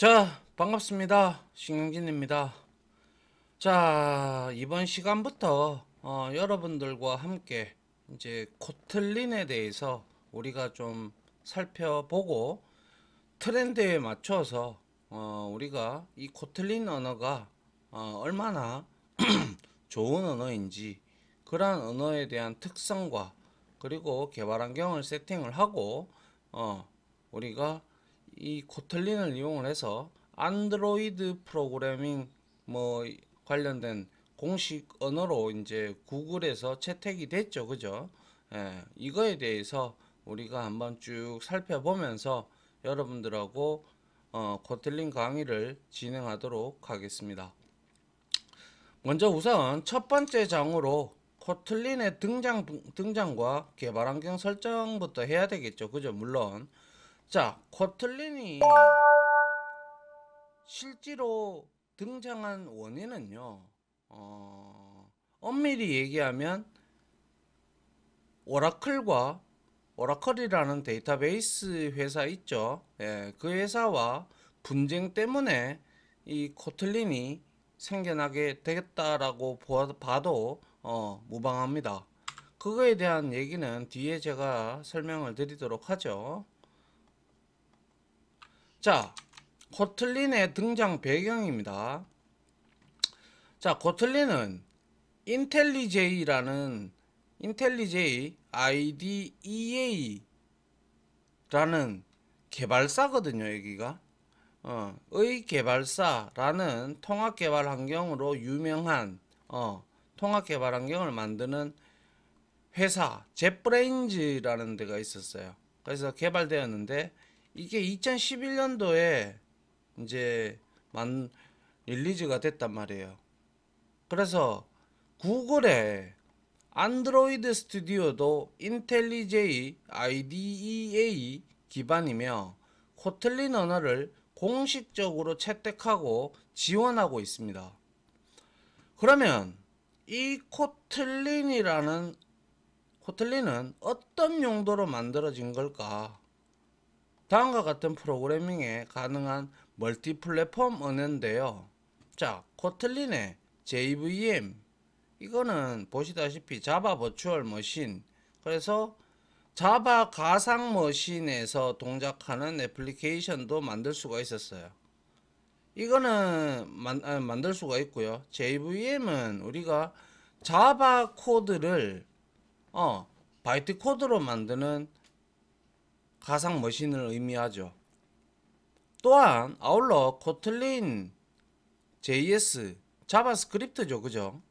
자, 반갑습니다. 신경진입니다. 자, 이번 시간부터 여러분들과 함께 이제 코틀린에 대해서 우리가 좀 살펴보고 트렌드에 맞춰서 우리가 이 코틀린 언어가 얼마나 좋은 언어인지 그러한 언어에 대한 특성과 그리고 개발 환경을 세팅을 하고 우리가 이 코틀린을 이용을 해서 안드로이드 프로그래밍 뭐 관련된 공식 언어로 이제 구글에서 채택이 됐죠, 그죠? 예, 이거에 대해서 우리가 한번 쭉 살펴보면서 여러분들하고 코틀린 강의를 진행하도록 하겠습니다. 먼저 우선 첫 번째 장으로 코틀린의 등장과 개발 환경 설정부터 해야 되겠죠, 그죠? 물론. 자, 코틀린이 실제로 등장한 원인은요, 엄밀히 얘기하면 오라클과 오라클이라는 데이터베이스 회사 있죠. 예, 그 회사와 분쟁 때문에 이 코틀린이 생겨나게 되겠다라고 봐도 무방합니다. 그거에 대한 얘기는 뒤에 제가 설명을 드리도록 하죠. 자, 코틀린의 등장 배경입니다. 자, 코틀린은 인텔리제이라는 인텔리제이 IDEA라는 개발사거든요, 여기가. 의 개발사라는 통합 개발 환경으로 유명한 통합 개발 환경을 만드는 회사 젯브레인즈라는 데가 있었어요. 그래서 개발되었는데 이게 2011년도에 이제 릴리즈가 됐단 말이에요. 그래서 구글의 안드로이드 스튜디오도 인텔리제이 IDEA 기반이며 코틀린 언어를 공식적으로 채택하고 지원하고 있습니다. 그러면 이 코틀린은 어떤 용도로 만들어진 걸까? 다음과 같은 프로그래밍에 가능한 멀티 플랫폼 언어인데요. 자, 코틀린의 JVM 이거는 보시다시피 자바 버추얼 머신, 그래서 자바 가상 머신에서 동작하는 애플리케이션도 만들 수가 있었어요. 이거는 만들 수가 있고요. JVM은 우리가 자바 코드를 바이트 코드로 만드는 가상 머신을 의미하죠. 또한 아울러 코틀린 JS 자바스크립트죠, 그죠?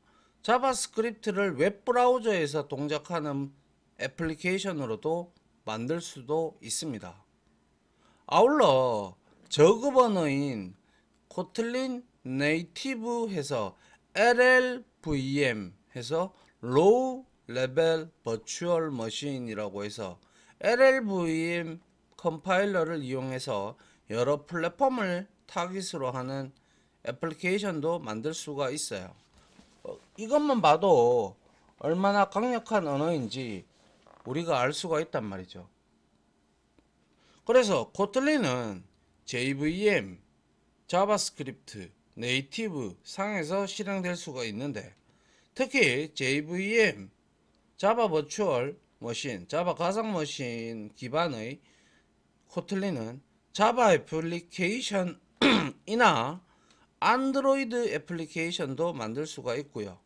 자바스크립트를 웹브라우저에서 동작하는 애플리케이션으로도 만들 수도 있습니다. 아울러 저급 언어인 코틀린 네이티브 해서 LLVM 해서 로우 레벨 버추얼 머신이라고 해서 LLVM 컴파일러를 이용해서 여러 플랫폼을 타깃으로 하는 애플리케이션도 만들 수가 있어요. 이것만 봐도 얼마나 강력한 언어인지 우리가 알 수가 있단 말이죠. 그래서 코틀린은 JVM, 자바스크립트, 네이티브 상에서 실행될 수가 있는데 특히 JVM, 자바 버추얼 머신, 자바 가상 머신 기반의 코틀린은 자바 애플리케이션이나 안드로이드 애플리케이션도 만들 수가 있고요.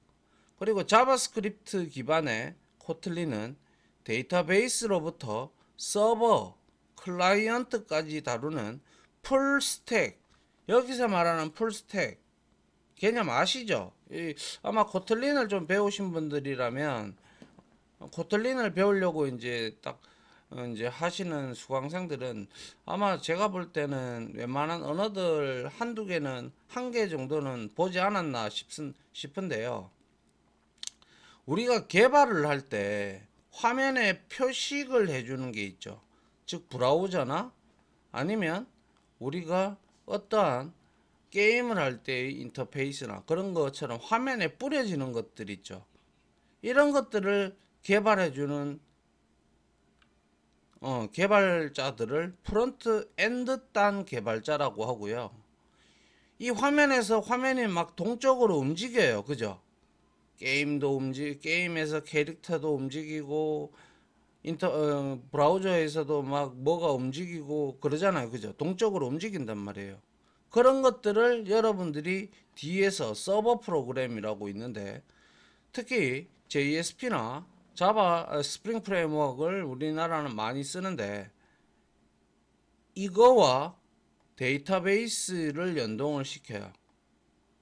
그리고 자바스크립트 기반의 코틀린은 데이터베이스로부터 서버, 클라이언트까지 다루는 풀스택, 여기서 말하는 풀스택 개념 아시죠? 아마 코틀린을 좀 배우신 분들이라면 코틀린을 배우려고 이제 딱 이제 하시는 수강생들은 아마 제가 볼 때는 웬만한 언어들 한두 개는 한 개 정도는 보지 않았나 싶은데요. 우리가 개발을 할 때 화면에 표식을 해주는 게 있죠. 즉 브라우저나 아니면 우리가 어떠한 게임을 할 때의 인터페이스나 그런 것처럼 화면에 뿌려지는 것들 있죠. 이런 것들을 개발해주는 개발자들을 프론트 엔드 단 개발자라고 하고요. 이 화면에서 화면이 막 동적으로 움직여요. 그죠? 게임에서 캐릭터도 움직이고, 브라우저에서도 막 뭐가 움직이고 그러잖아요. 그죠? 동적으로 움직인단 말이에요. 그런 것들을 여러분들이 뒤에서 서버 프로그램이라고 있는데, 특히 JSP나 자바 스프링 프레임워크를 우리나라는 많이 쓰는데, 이거와 데이터베이스를 연동을 시켜요.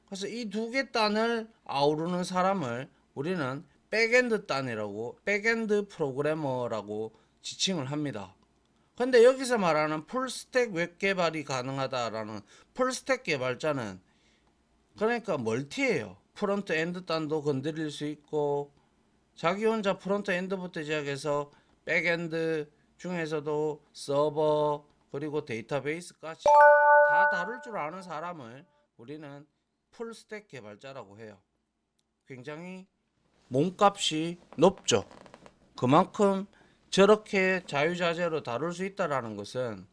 그래서 이 두 개 단을 아우르는 사람을 우리는 백엔드 단이라고, 백엔드 프로그래머라고 지칭을 합니다. 근데 여기서 말하는 풀스택 웹 개발이 가능하다라는 풀스택 개발자는 그러니까 멀티예요. 프론트 엔드 단도 건드릴 수 있고, 자기 혼자 프론트 엔드부터 시작해서 백엔드 중에서도 서버 그리고 데이터베이스까지 다 다룰 줄 아는 사람을 우리는 풀스택 개발자라고 해요. 굉장히 몸값이 높죠. 그만큼 저렇게 자유자재로 다룰 수 있다라는 것은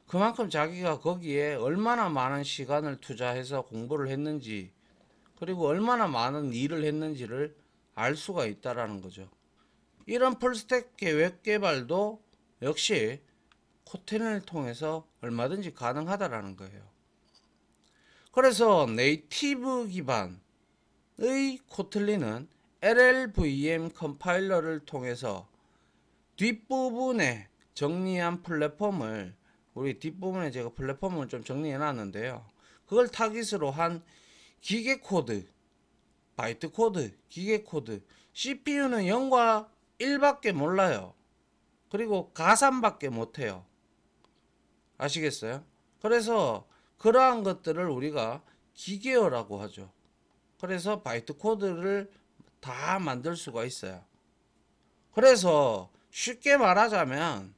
그만큼 자기가 거기에 얼마나 많은 시간을 투자해서 공부를 했는지, 그리고 얼마나 많은 일을 했는지를 알 수가 있다라는 거죠. 이런 풀스택 웹 개발도 역시 코틀린을 통해서 얼마든지 가능하다라는 거예요. 그래서 네이티브 기반의 코틀린은 LLVM 컴파일러를 통해서 뒷부분에 정리한 플랫폼을, 우리 뒷부분에 제가 플랫폼을 좀 정리해 놨는데요. 그걸 타깃으로 한 기계 코드, 바이트 코드, 기계 코드, CPU는 0과 1밖에 몰라요. 그리고 가산밖에 못해요. 아시겠어요? 그래서 그러한 것들을 우리가 기계어라고 하죠. 그래서 바이트 코드를 다 만들 수가 있어요. 그래서 쉽게 말하자면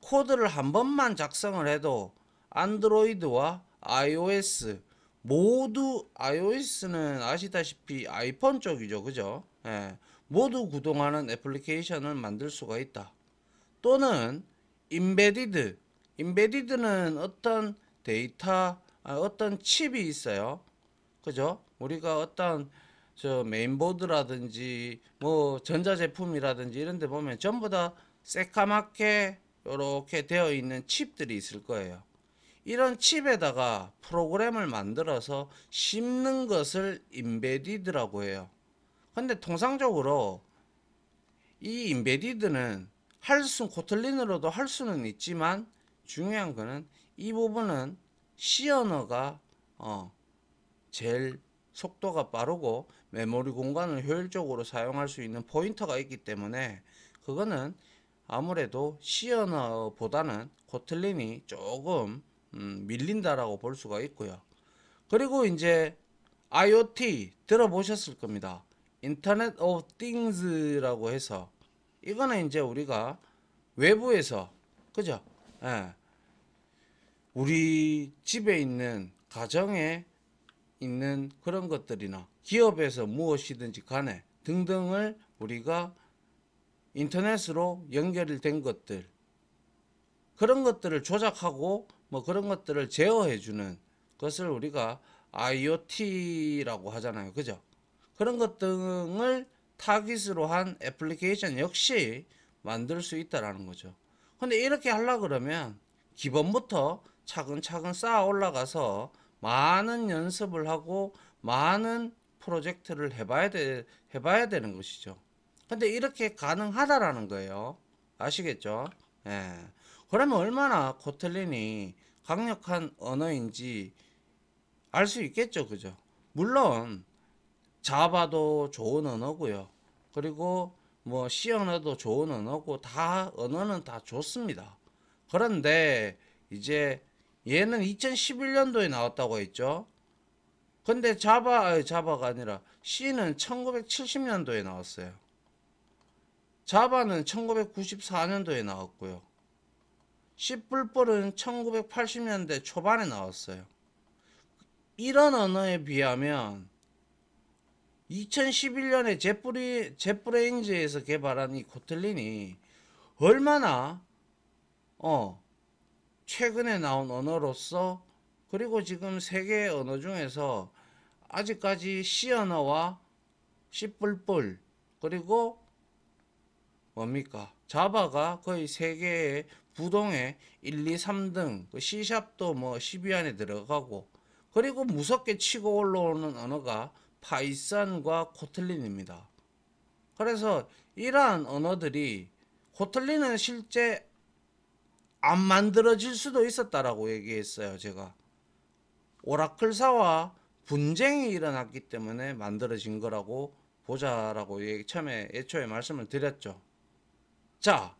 코드를 한 번만 작성을 해도 안드로이드와 iOS 모두, iOS는 아시다시피 아이폰 쪽이죠. 그죠? 예, 모두 구동하는 애플리케이션을 만들 수가 있다. 또는 인베디드는 어떤 데이터, 어떤 칩이 있어요. 그죠? 우리가 어떤 저 메인보드라든지 뭐 전자제품이라든지 이런 데 보면 전부 다 새까맣게 이렇게 되어 있는 칩들이 있을 거예요. 이런 칩에다가 프로그램을 만들어서 심는 것을 인베디드라고 해요. 근데 통상적으로 이 인베디드는 코틀린으로도 할 수는 있지만, 중요한 거는 이 부분은 C 언어가 제일 속도가 빠르고 메모리 공간을 효율적으로 사용할 수 있는 포인터가 있기 때문에, 그거는 아무래도 C 언어보다는 코틀린이 조금 밀린다라고 볼 수가 있고요. 그리고 이제 IoT 들어보셨을 겁니다. 인터넷 오브 띵스라고 해서, 이거는 이제 우리가 외부에서, 그죠? 예, 우리 집에 있는, 가정에 있는 그런 것들이나 기업에서 무엇이든지 간에 등등을 우리가 인터넷으로 연결된 것들, 그런 것들을 조작하고 뭐 그런 것들을 제어해 주는 것을 우리가 IoT라고 하잖아요. 그죠? 그런 것 등을 타깃으로 한 애플리케이션 역시 만들 수 있다라는 거죠. 근데 이렇게 하려 그러면 기본부터 차근차근 쌓아 올라가서 많은 연습을 하고 많은 프로젝트를 해봐야 되는 것이죠. 근데 이렇게 가능하다라는 거예요. 아시겠죠? 예. 그러면 얼마나 코틀린이 강력한 언어인지 알 수 있겠죠. 그죠? 물론 자바도 좋은 언어고요. 그리고 뭐 C 언어도 좋은 언어고, 다 언어는 다 좋습니다. 그런데 이제 얘는 2011년도에 나왔다고 했죠. 근데 자바가 아니라 C는 1970년도에 나왔어요. 자바는 1994년도에 나왔고요. C++은 1980년대 초반에 나왔어요. 이런 언어에 비하면 2011년에 젯브레인즈에서 개발한 이 코틀린이 얼마나 최근에 나온 언어로서, 그리고 지금 세계 언어 중에서 아직까지 C 언어와 C++, 그리고 뭡니까? 자바가 거의 세계의 부동의 1, 2, 3등, C샵도 뭐 10위 안에 들어가고, 그리고 무섭게 치고 올라오는 언어가 파이썬과 코틀린입니다. 그래서 이러한 언어들이, 코틀린은 실제 안 만들어질 수도 있었다라고 얘기했어요. 제가 오라클사와 분쟁이 일어났기 때문에 만들어진 거라고 보자라고 처음에 애초에 말씀을 드렸죠. 자,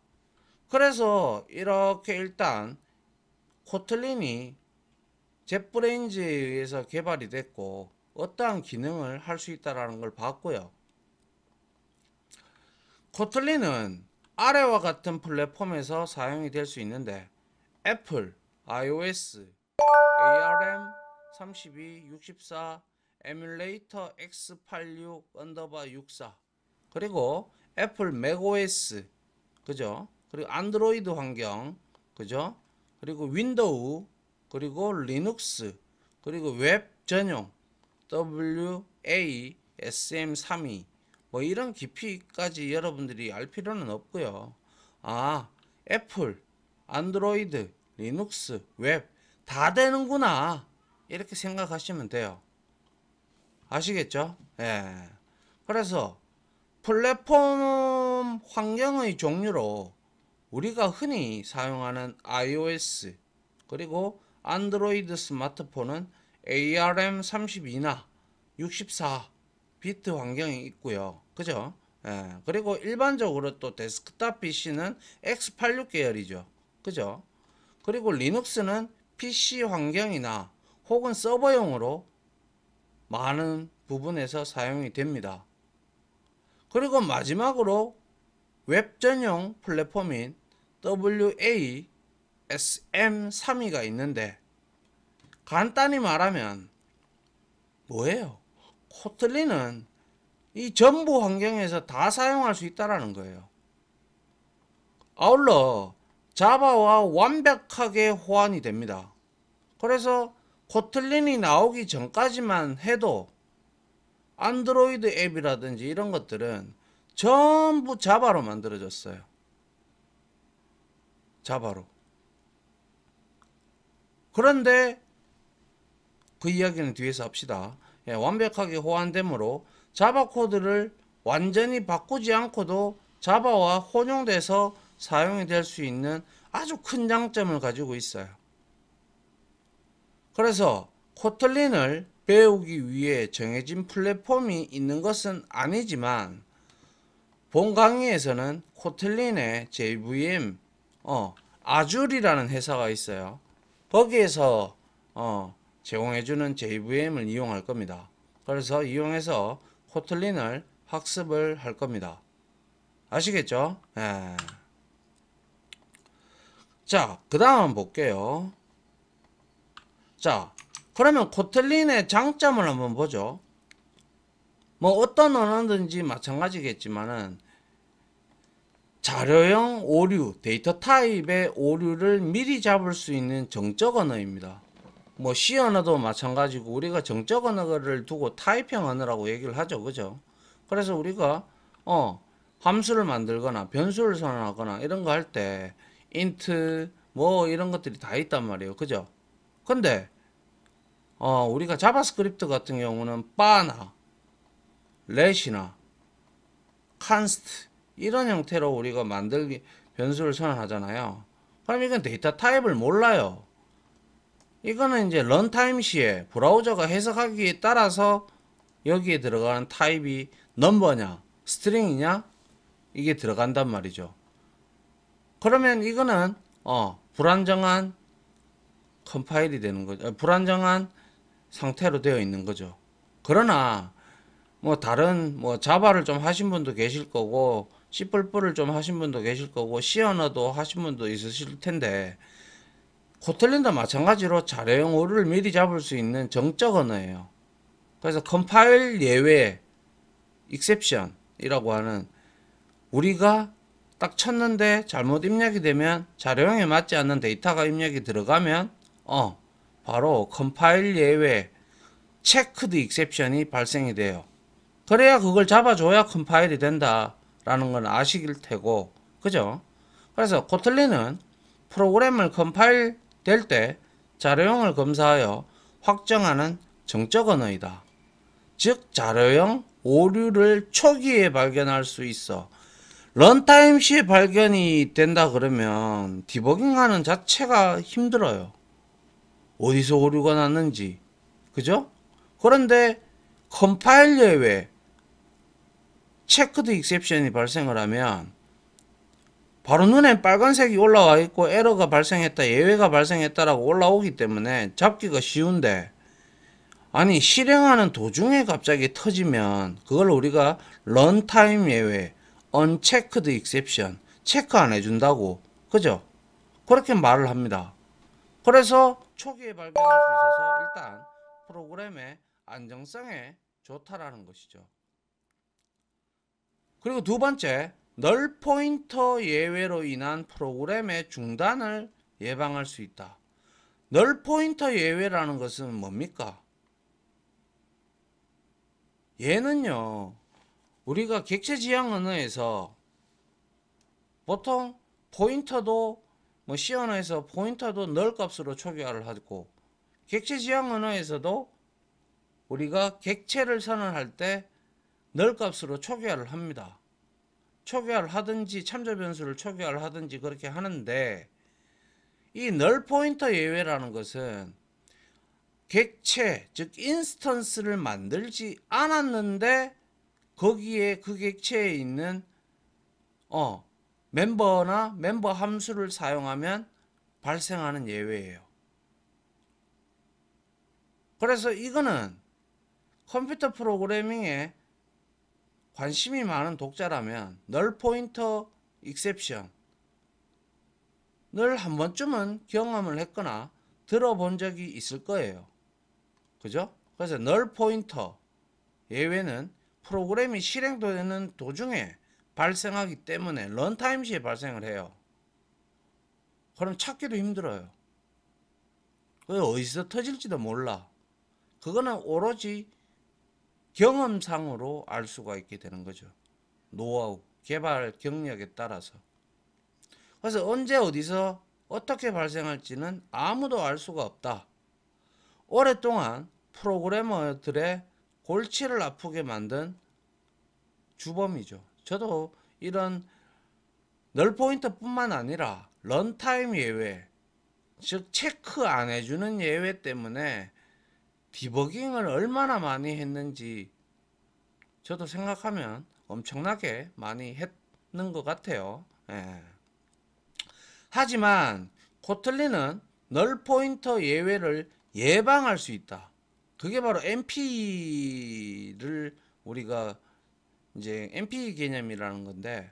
그래서 이렇게 일단 코틀린이 젯브레인즈에 의해서 개발이 됐고 어떠한 기능을 할 수 있다는 걸 봤고요. 코틀린은 아래와 같은 플랫폼에서 사용이 될 수 있는데, 애플, iOS, ARM 32, 64, 에뮬레이터 X86_64, 그리고 애플 맥OS, 그죠? 그리고 안드로이드 환경, 그죠? 그리고 윈도우, 그리고 리눅스, 그리고 웹 전용 WASM32, 뭐 이런 깊이까지 여러분들이 알 필요는 없고요. 애플, 안드로이드, 리눅스, 웹 다 되는구나, 이렇게 생각하시면 돼요. 아시겠죠? 예. 그래서 플랫폼 환경의 종류로 우리가 흔히 사용하는 iOS, 그리고 안드로이드 스마트폰은 ARM32나 64 비트 환경이 있고요. 그죠? 예. 그리고 일반적으로 또 데스크탑 PC는 X86 계열이죠. 그죠? 그리고 리눅스는 PC 환경이나 혹은 서버용으로 많은 부분에서 사용이 됩니다. 그리고 마지막으로 웹 전용 플랫폼인 WASM32가 있는데, 간단히 말하면 뭐예요? 코틀린은 이 전부 환경에서 다 사용할 수 있다라는 거예요. 아울러 자바와 완벽하게 호환이 됩니다. 그래서 코틀린이 나오기 전까지만 해도 안드로이드 앱이라든지 이런 것들은 전부 자바로 만들어졌어요. 자바로. 그런데 그 이야기는 뒤에서 합시다. 완벽하게 호환되므로 자바 코드를 완전히 바꾸지 않고도 자바와 혼용돼서 사용이 될 수 있는 아주 큰 장점을 가지고 있어요. 그래서 코틀린을 배우기 위해 정해진 플랫폼이 있는 것은 아니지만, 본 강의에서는 코틀린의 JVM 아줄이라는 회사가 있어요. 거기에서 제공해주는 JVM을 이용할 겁니다. 그래서 이용해서 코틀린을 학습을 할 겁니다. 아시겠죠? 예. 자, 그 다음 볼게요. 자, 그러면 코틀린의 장점을 한번 보죠. 뭐 어떤 언어든지 마찬가지겠지만은 자료형 오류, 데이터 타입의 오류를 미리 잡을 수 있는 정적 언어입니다. 뭐 C 언어도 마찬가지고 우리가 정적 언어를 두고 타입형 언어라고 얘기를 하죠. 그죠? 그래서 우리가 함수를 만들거나 변수를 선언하거나 이런 거 할 때 int 뭐 이런 것들이 다 있단 말이에요. 그죠? 근데 우리가 자바스크립트 같은 경우는 바나 렛이나 const 이런 형태로 우리가 만들기 변수를 선언하잖아요. 그럼 이건 데이터 타입을 몰라요. 이거는 이제 런타임 시에 브라우저가 해석하기에 따라서 여기에 들어가는 타입이 넘버냐 스트링이냐 이게 들어간단 말이죠. 그러면 이거는 불안정한 컴파일이 되는 거죠. 불안정한 상태로 되어 있는 거죠. 그러나 뭐 다른 뭐 자바를 좀 하신 분도 계실 거고 C++를 좀 하신 분도 계실 거고 C 언어도 하신 분도 있으실 텐데, 코틀린도 마찬가지로 자료형 오류를 미리 잡을 수 있는 정적 언어예요. 그래서 컴파일 예외, 익셉션이라고 하는, 우리가 딱 쳤는데 잘못 입력이 되면 자료형에 맞지 않는 데이터가 입력이 들어가면 바로 컴파일 예외 체크드 익셉션이 발생이 돼요. 그래야 그걸 잡아줘야 컴파일이 된다라는 건 아시길 테고, 그죠? 그래서 코틀린은 프로그램을 컴파일 될 때 자료형을 검사하여 확정하는 정적 언어이다. 즉 자료형 오류를 초기에 발견할 수 있어. 런타임 시에 발견이 된다 그러면 디버깅하는 자체가 힘들어요. 어디서 오류가 났는지, 그죠? 그런데 컴파일 예외 체크드 익셉션이 발생을 하면 바로 눈에 빨간색이 올라와 있고 에러가 발생했다, 예외가 발생했다라고 올라오기 때문에 잡기가 쉬운데, 아니 실행하는 도중에 갑자기 터지면 그걸 우리가 런타임 예외 unchecked exception 체크 안 해준다고, 그죠? 그렇게 말을 합니다. 그래서 초기에 발견할 수 있어서 일단 프로그램의 안정성에 좋다라는 것이죠. 그리고 두 번째, 널 포인터 예외로 인한 프로그램의 중단을 예방할 수 있다. 널 포인터 예외라는 것은 뭡니까? 얘는요, 우리가 객체 지향 언어에서 보통 포인터도 C 언어에서 포인터도 널 값으로 초기화를 하고, 객체 지향 언어에서도 우리가 객체를 선언할 때 널 값으로 초기화를 합니다. 초기화를 하든지 참조 변수를 초기화를 하든지 그렇게 하는데, 이 널 포인터 예외라는 것은 객체, 즉 인스턴스를 만들지 않았는데 거기에 그 객체에 있는 멤버나 멤버 함수를 사용하면 발생하는 예외예요. 그래서 이거는 컴퓨터 프로그래밍에 관심이 많은 독자라면 널 포인터 익셉션을 한 번쯤은 경험을 했거나 들어본 적이 있을 거예요. 그죠? 그래서 널 포인터 예외는 프로그램이 실행되는 도중에 발생하기 때문에 런타임 시에 발생을 해요. 그럼 찾기도 힘들어요. 어디서 터질지도 몰라. 그거는 오로지 경험상으로 알 수가 있게 되는 거죠. 노하우, 개발 경력에 따라서. 그래서 언제 어디서 어떻게 발생할지는 아무도 알 수가 없다. 오랫동안 프로그래머들의 골치를 아프게 만든 주범이죠. 저도 이런 널 포인터뿐만 아니라 런타임 예외, 즉 체크 안 해주는 예외 때문에 디버깅을 얼마나 많이 했는지 저도 생각하면 엄청나게 많이 했는 것 같아요. 예. 하지만 코틀린은 널 포인터 예외를 예방할 수 있다. 그게 바로 NP를 우리가 이제 NP 개념이라는 건데,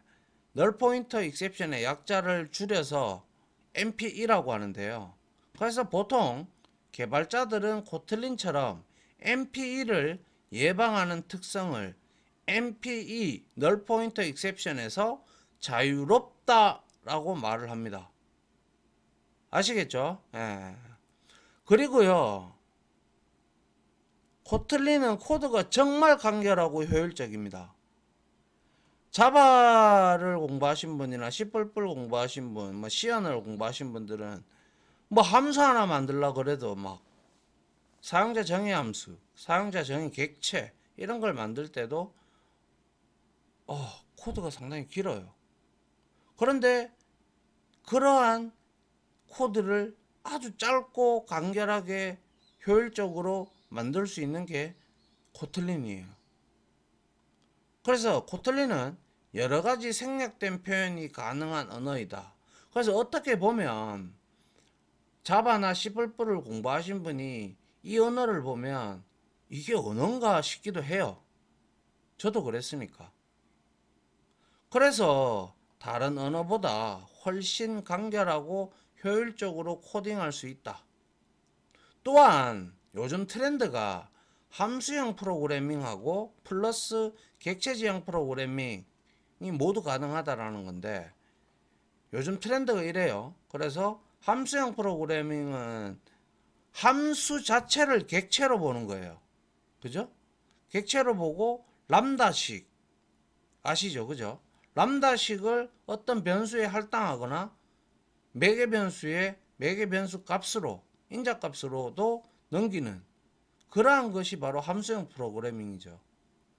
널 포인터 익셉션의 약자를 줄여서 NPE라고 하는데요. 그래서 보통 개발자들은 코틀린처럼 NPE를 예방하는 특성을 NPE 널 포인터 익셉션에서 자유롭다라고 말을 합니다. 아시겠죠? 예. 그리고요, 코틀린은 코드가 정말 간결하고 효율적입니다. 자바를 공부하신 분이나 C++ 공부하신 분, C 언어를 공부하신 분들은 함수 하나 만들려고 그래도 막 사용자 정의 함수, 사용자 정의 객체 이런 걸 만들 때도 코드가 상당히 길어요. 그런데 그러한 코드를 아주 짧고 간결하게 효율적으로 만들 수 있는 게 코틀린이에요. 그래서 코틀린은 여러 가지 생략된 표현이 가능한 언어이다. 그래서 어떻게 보면 자바나 C++를 공부하신 분이 이 언어를 보면 이게 언어인가 싶기도 해요. 저도 그랬으니까. 그래서 다른 언어보다 훨씬 간결하고 효율적으로 코딩할 수 있다. 또한 요즘 트렌드가 함수형 프로그래밍하고 플러스 객체지향 프로그래밍이 모두 가능하다라는 건데, 요즘 트렌드가 이래요. 그래서 함수형 프로그래밍은 함수 자체를 객체로 보는 거예요. 그죠? 객체로 보고 람다식 아시죠? 그죠? 람다식을 어떤 변수에 할당하거나 매개 변수의 매개 변수 값으로 인자값으로도 넘기는 그러한 것이 바로 함수형 프로그래밍이죠.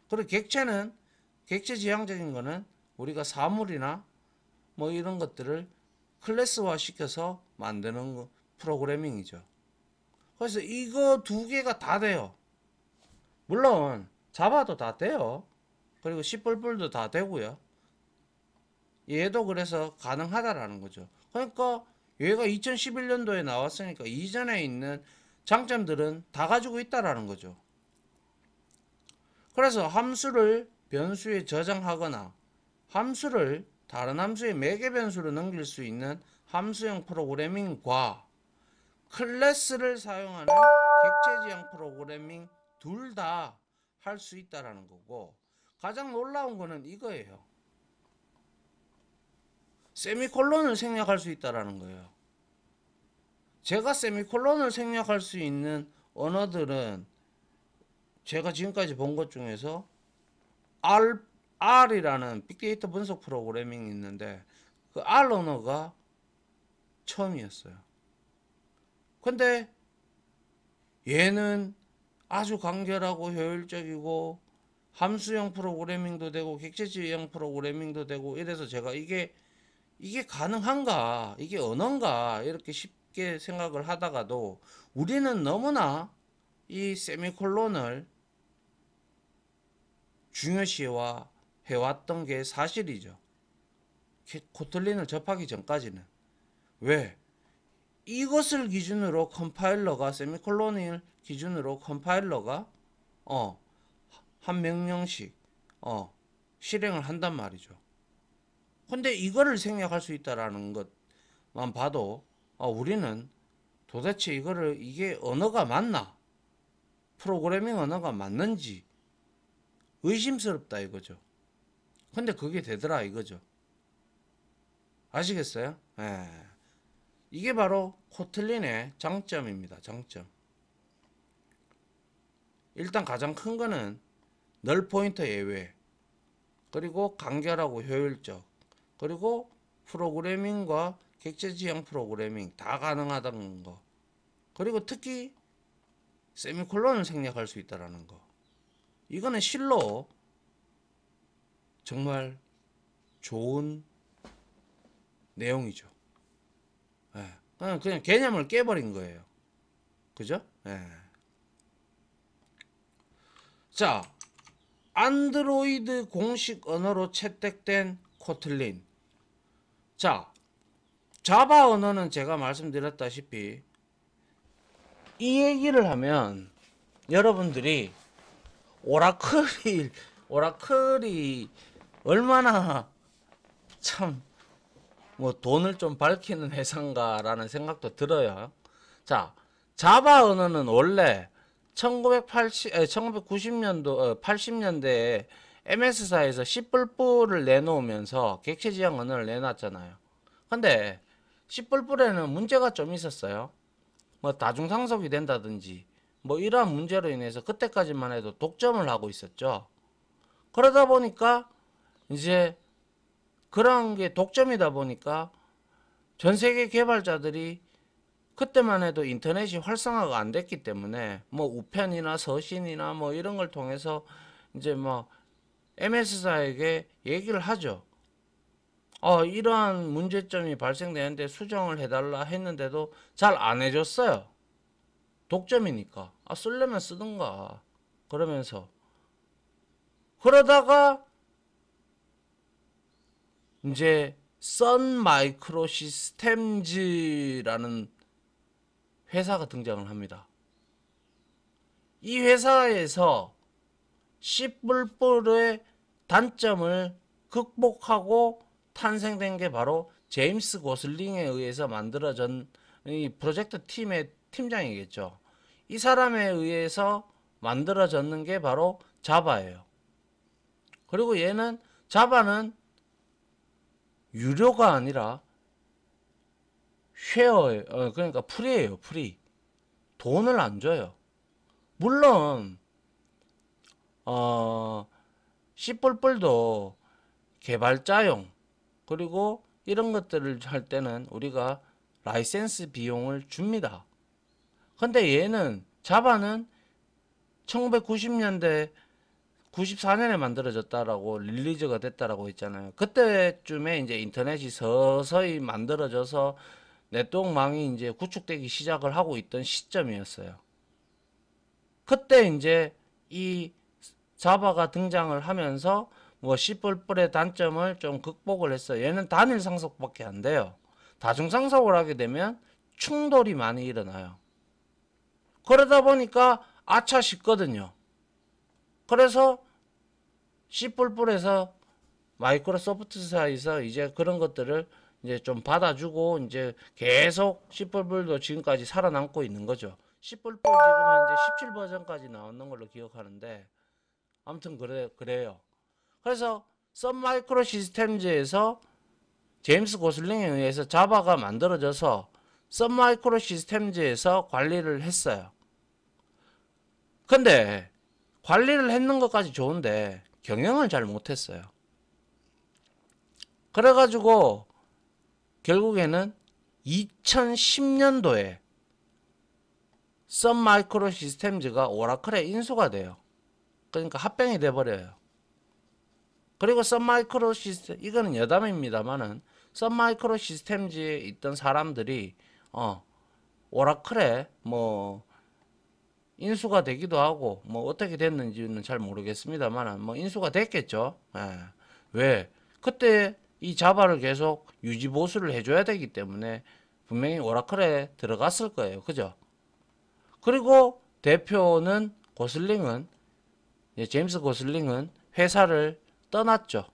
그리고 객체는 객체 지향적인 거는 우리가 사물이나 뭐 이런 것들을 클래스화 시켜서 만드는 프로그래밍이죠. 그래서 이거 두 개가 다 돼요. 물론 자바도 다 돼요. 그리고 C++도 다 되고요. 얘도 그래서 가능하다라는 거죠. 그러니까 얘가 2011년도에 나왔으니까 이전에 있는 장점들은 다 가지고 있다라는 거죠. 그래서 함수를 변수에 저장하거나 함수를 다른 함수의 매개 변수로 넘길 수 있는 함수형 프로그래밍과 클래스를 사용하는 객체 지향 프로그래밍 둘 다 할 수 있다라는 거고, 가장 놀라운 거는 이거예요. 세미콜론을 생략할 수 있다라는 거예요. 제가 세미콜론을 생략할 수 있는 언어들은 제가 지금까지 본 것 중에서 R이라는 빅데이터 분석 프로그래밍이 있는데 그 R 언어가 처음이었어요. 근데 얘는 아주 간결하고 효율적이고 함수형 프로그래밍도 되고 객체지향 프로그래밍도 되고 이래서 제가 이게 가능한가, 이게 언어인가 이렇게 쉽게 생각을 하다가도 우리는 너무나 이 세미콜론을 중요시와 해왔던 게 사실이죠. 코틀린을 접하기 전까지는. 왜? 이것을 기준으로 컴파일러가 세미콜론을 기준으로 컴파일러가 한 명령씩 실행을 한단 말이죠. 근데 이거를 생략할 수 있다라는 것만 봐도 우리는 도대체 이게 언어가 맞나? 프로그래밍 언어가 맞는지 의심스럽다 이거죠. 근데 그게 되더라 이거죠. 아시겠어요? 예. 이게 바로 코틀린의 장점입니다. 장점. 일단 가장 큰 거는 널 포인터 예외, 그리고 간결하고 효율적, 그리고 프로그래밍과 객체 지향 프로그래밍 다 가능하다는 거, 그리고 특히 세미콜론을 생략할 수 있다는 거. 이거는 실로 정말 좋은 내용이죠. 예. 그냥 개념을 깨버린 거예요. 그죠? 예. 자, 안드로이드 공식 언어로 채택된 코틀린. 자, 자바 언어는 제가 말씀드렸다시피 이 얘기를 하면 여러분들이 오라클이 얼마나 참 뭐 돈을 좀 밝히는 회사인가라는 생각도 들어요. 자, 자바 언어는 원래 1990년도 80년대에 MS사에서 C++를 내놓으면서 객체 지향 언어를 내놨잖아요. 근데 C++에는 문제가 좀 있었어요. 뭐 다중상속이 된다든지 뭐 이러한 문제로 인해서 그때까지만 해도 독점을 하고 있었죠. 그러다 보니까 이제 그런 게 독점이다 보니까 전 세계 개발자들이 그때만 해도 인터넷이 활성화가 안 됐기 때문에 뭐 우편이나 서신이나 뭐 이런 걸 통해서 이제 뭐 MS사에게 얘기를 하죠. 이러한 문제점이 발생되는데 수정을 해달라 했는데도 잘 안 해줬어요. 독점이니까. 쓰려면 쓰든가. 그러면서. 그러다가 이제 선 마이크로 시스템즈라는 회사가 등장을 합니다. 이 회사에서 C++의 단점을 극복하고 탄생된 게 바로 제임스 고슬링에 의해서 만들어진 이 프로젝트 팀의 팀장이겠죠. 이 사람에 의해서 만들어졌는 게 바로 자바예요. 그리고 자바는 유료가 아니라 쉐어예요. 그러니까 프리예요. 프리. 돈을 안 줘요. 물론 C++도 개발자용 그리고 이런 것들을 할 때는 우리가 라이센스 비용을 줍니다. 근데 얘는 자바는 1990년대 94년에 만들어졌다라고 릴리즈가 됐다라고 했잖아요. 그때쯤에 이제 인터넷이 서서히 만들어져서 네트워크망이 이제 구축되기 시작을 하고 있던 시점이었어요. 그때 이제 이 자바가 등장을 하면서 뭐 C++의 단점을 좀 극복을 했어요. 얘는 단일 상속밖에 안 돼요. 다중 상속을 하게 되면 충돌이 많이 일어나요. 그러다 보니까 아차 싶거든요. 그래서 C++에서 마이크로소프트사에서 이제 그런 것들을 이제 좀 받아주고 이제 계속 C++도 지금까지 살아남고 있는 거죠. C++ 지금 현재 17 버전까지 나오는 걸로 기억하는데 아무튼 그래요. 그래서 선 마이크로 시스템즈에서 제임스 고슬링에 의해서 자바가 만들어져서 선 마이크로 시스템즈에서 관리를 했어요. 근데 관리를 했는 것까지 좋은데 경영을 잘 못했어요. 그래가지고 결국에는 2010년도에 선 마이크로 시스템즈가 오라클에 인수가 돼요. 그러니까 합병이 돼버려요. 그리고 선 마이크로 시스템, 이거는 여담입니다만은 선 마이크로 시스템즈에 있던 사람들이 오라클에 뭐 인수가 되기도 하고 뭐 어떻게 됐는지는 잘 모르겠습니다만은 뭐 인수가 됐겠죠. 예. 왜? 그때 이 자바를 계속 유지 보수를 해줘야 되기 때문에 분명히 오라클에 들어갔을 거예요. 그죠? 그리고 대표는 고슬링은 제임스 고슬링은 회사를 떠났죠.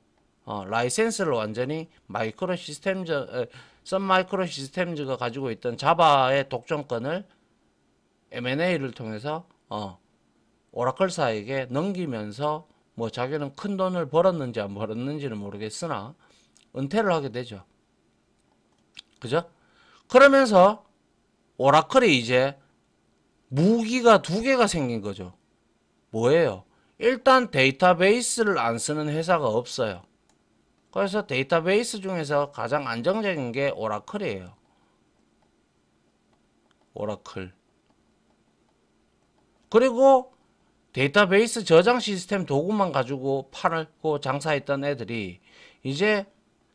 라이센스를 완전히 마이크로 시스템즈, 선 마이크로 시스템즈가 가지고 있던 자바의 독점권을 M&A를 통해서 오라클사에게 넘기면서 뭐 자기는 큰 돈을 벌었는지 안 벌었는지는 모르겠으나 은퇴를 하게 되죠. 그죠? 그러면서 오라클이 이제 무기가 두 개가 생긴 거죠. 뭐예요? 일단 데이터베이스를 안 쓰는 회사가 없어요. 그래서 데이터베이스 중에서 가장 안정적인 게 오라클이에요. 오라클. 그리고 데이터베이스 저장 시스템 도구만 가지고 팔고 장사했던 애들이 이제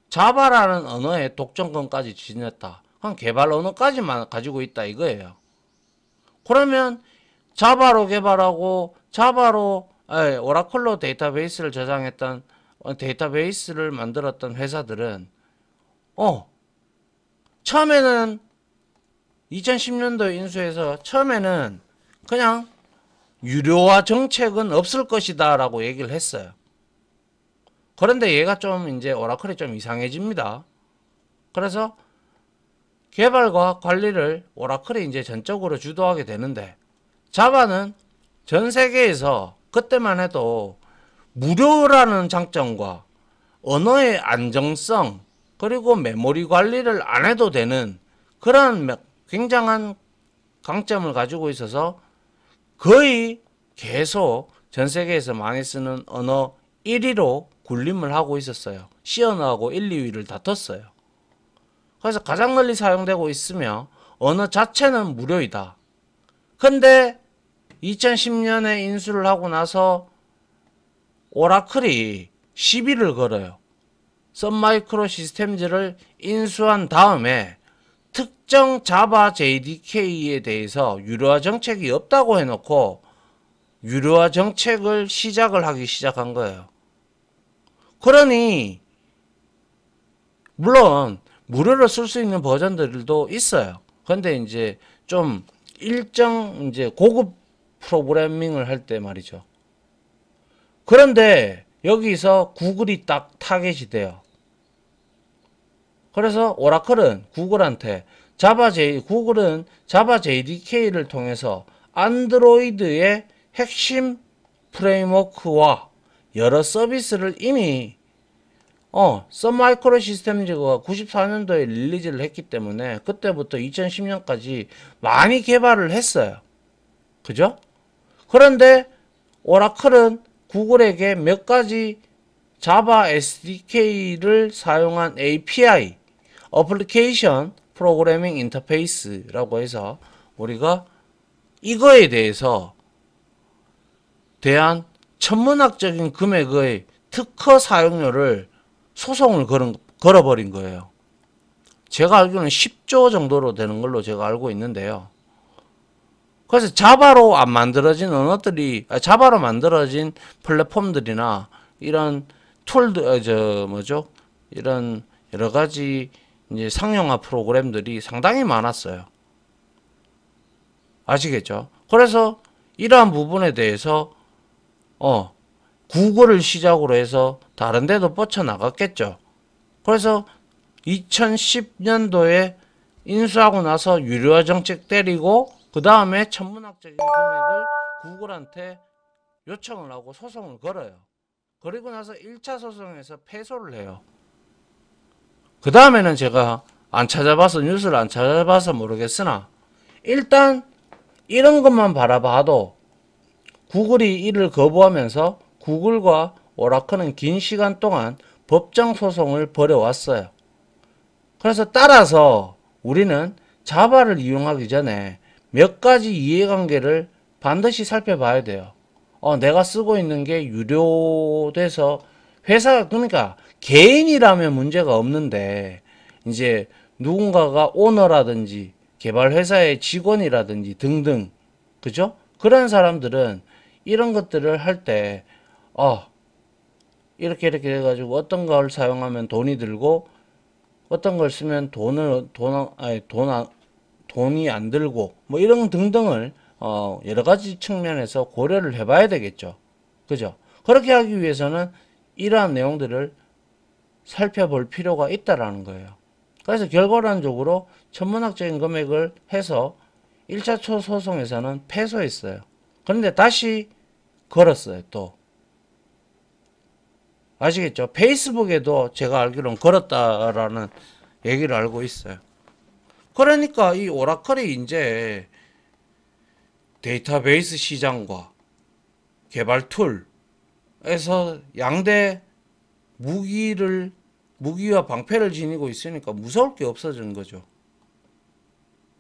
자바라는 언어의 독점권까지 지녔다. 그럼 개발 언어까지만 가지고 있다 이거예요. 그러면 자바로 개발하고 오라클로 데이터베이스를 저장했던 데이터베이스를 만들었던 회사들은 처음에는 2010년도 인수해서 처음에는 그냥 유료화 정책은 없을 것이다 라고 얘기를 했어요. 그런데 얘가 좀 이제 오라클이 좀 이상해집니다. 그래서 개발과 관리를 오라클이 이제 전적으로 주도하게 되는데 자바는 전 세계에서 그때만 해도 무료라는 장점과 언어의 안정성 그리고 메모리 관리를 안 해도 되는 그런 굉장한 강점을 가지고 있어서 거의 계속 전 세계에서 많이 쓰는 언어 1위로 군림을 하고 있었어요. C 언어하고 1, 2위를 다퉜어요. 그래서 가장 널리 사용되고 있으며 언어 자체는 무료이다. 근데 2010년에 인수를 하고 나서 오라클이 시비를 걸어요. 선 마이크로 시스템즈를 인수한 다음에 특정 자바 JDK에 대해서 유료화 정책이 없다고 해놓고 유료화 정책을 시작을 시작한 거예요. 그러니 물론 무료로 쓸 수 있는 버전들도 있어요. 근데 이제 좀 일정 이제 고급 프로그래밍을 할 때 말이죠. 그런데 여기서 구글이 딱 타겟이 돼요. 그래서 오라클은 구글한테 구글은 자바 JDK를 통해서 안드로이드의 핵심 프레임워크와 여러 서비스를 이미 선 마이크로 시스템즈가 94년도에 릴리즈를 했기 때문에 그때부터 2010년까지 많이 개발을 했어요. 그죠? 그런데 오라클은 구글에게 몇 가지 자바 SDK를 사용한 API, 어플리케이션 프로그래밍 인터페이스라고 해서 우리가 이거에 대한 천문학적인 금액의 특허 사용료를 소송을 걸어버린 거예요. 제가 알기로는 10조 정도로 되는 걸로 제가 알고 있는데요. 그래서 자바로 안 만들어진 언어들이, 자바로 만들어진 플랫폼들이나 이런 툴들, 이런 여러 가지 이제 상용화 프로그램들이 상당히 많았어요. 아시겠죠? 그래서 이러한 부분에 대해서, 구글을 시작으로 해서 다른 데도 뻗쳐나갔겠죠. 그래서 2010년도에 인수하고 나서 유료화 정책 때리고 그 다음에 천문학적인 금액을 구글한테 요청을 하고 소송을 걸어요. 그리고 나서 1차 소송에서 패소를 해요. 그 다음에는 제가 뉴스를 안 찾아봐서 모르겠으나 일단 이런 것만 바라봐도 구글이 이를 거부하면서 구글과 오라클은 긴 시간 동안 법정 소송을 벌여왔어요. 그래서 따라서 우리는 자바를 이용하기 전에 몇 가지 이해관계를 반드시 살펴봐야 돼요. 내가 쓰고 있는 게 유료돼서 그러니까 개인이라면 문제가 없는데 이제 누군가가 오너라든지 개발 회사의 직원이라든지 등등, 그죠? 그런 사람들은 이런 것들을 할 때, 이렇게 해가지고 어떤 걸 사용하면 돈이 들고 어떤 걸 쓰면 돈이 안 들고 뭐 이런 등등을 여러 가지 측면에서 고려를 해봐야 되겠죠. 그죠? 그렇게 하기 위해서는 이러한 내용들을 살펴볼 필요가 있다라는 거예요. 그래서 결과론적으로 천문학적인 금액을 해서 1차 소송에서는 패소했어요. 그런데 다시 걸었어요. 또 아시겠죠? 페이스북에도 제가 알기로는 걸었다라는 얘기를 알고 있어요. 그러니까 이 오라클이 이제 데이터베이스 시장과 개발 툴에서 양대 무기와 방패를 지니고 있으니까 무서울 게 없어진 거죠.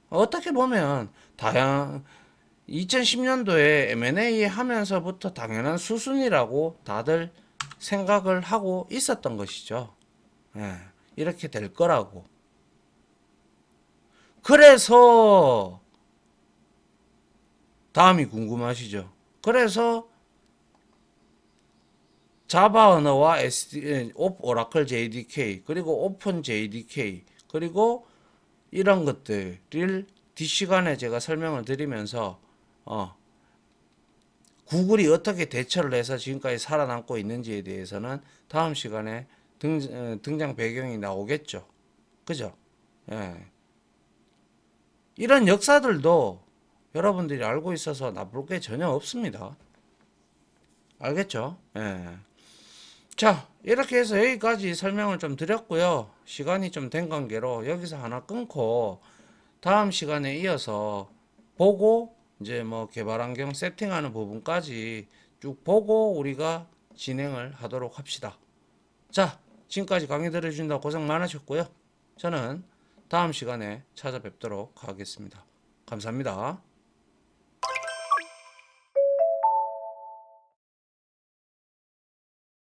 어떻게 보면 2010년도에 M&A 하면서부터 당연한 수순이라고 다들 생각을 하고 있었던 것이죠. 예, 이렇게 될 거라고. 그래서 다음이 궁금하시죠? 그래서 자바 언어와 오라클 JDK 그리고 오픈 JDK 그리고 이런 것들을 뒷시간에 제가 설명을 드리면서 구글이 어떻게 대처를 해서 지금까지 살아남고 있는지에 대해서는 다음 시간에 등장 배경이 나오겠죠. 그죠? 예. 이런 역사들도 여러분들이 알고 있어서 나쁠 게 전혀 없습니다. 알겠죠? 예. 자, 이렇게 해서 여기까지 설명을 좀 드렸고요. 시간이 좀 된 관계로 여기서 하나 끊고 다음 시간에 이어서 보고 이제 뭐 개발 환경 세팅하는 부분까지 쭉 보고 우리가 진행을 하도록 합시다. 자, 지금까지 강의 들어주신다고 고생 많으셨고요. 저는 다음 시간에 찾아뵙도록 하겠습니다. 감사합니다.